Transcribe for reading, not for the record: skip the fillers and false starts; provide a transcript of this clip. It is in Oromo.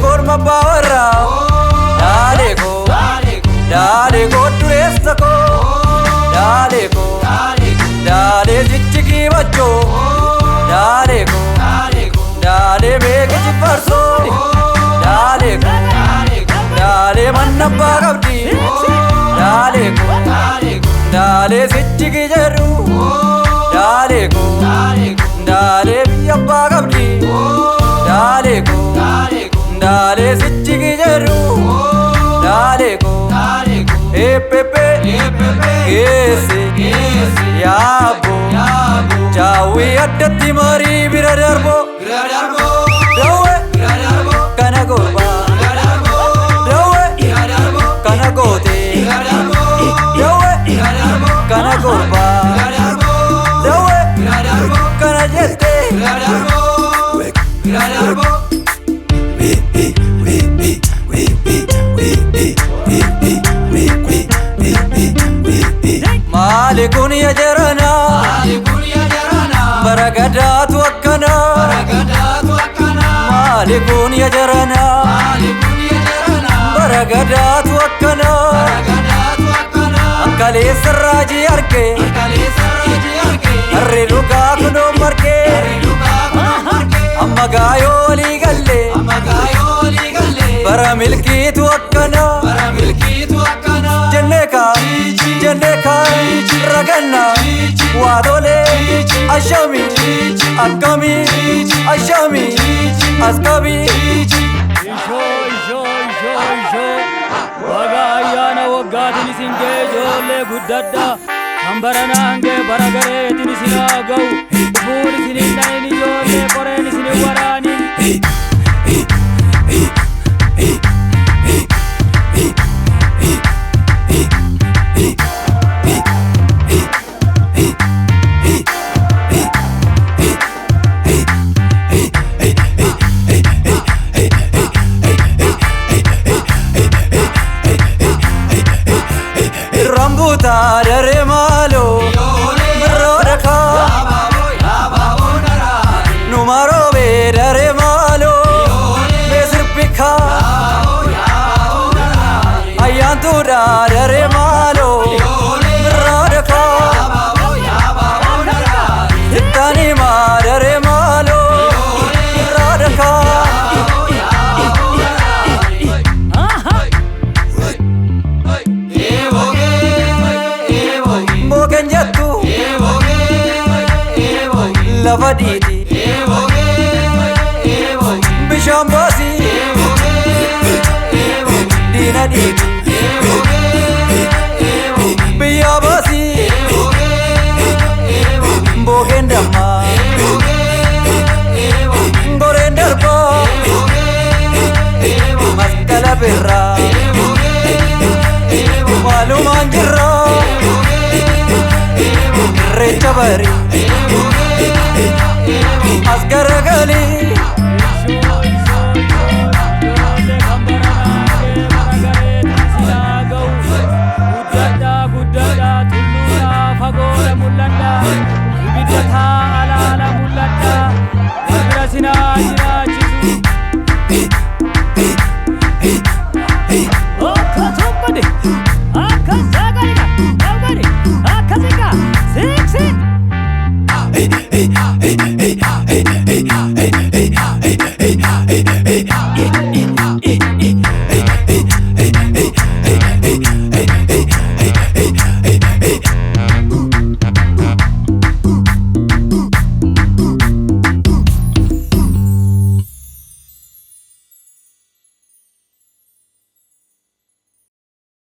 korma bawarra dale ko duresta ko dale jichiki bacho dale bege chiparso dale manna bagabdi dale sichiki jaru dale biya bagabdi dale sichiki jaru pepe kese yabo chawi addati mari biradarbo dawe kana gorba dawe kana gote dawe kana gorba dawe kana jette malikun ya jarana baragadatu akkana malikun ya jarana baragadatu akkana akkale sarraji arke arre luka kuno marke amma gayoli galle bara milkitu akkana jenneka raganna wadole ashami akami ashami askabi isho waga ayana waggatin isinge jolle guddadda ambarana ange baragare tinisina gau bul sininna ini jolle koren sini warani dare malo brodaka numaro be dare malo besirpika ayantu dare malo brodaka itani ma dare malo brodaka lavadidi bishambasi dina didi biyabasi bogendama gorendarba maskala birra malumanjirra rechabari asgaragali guddada tulluna fagore mulanda ibidata ala mulanda sina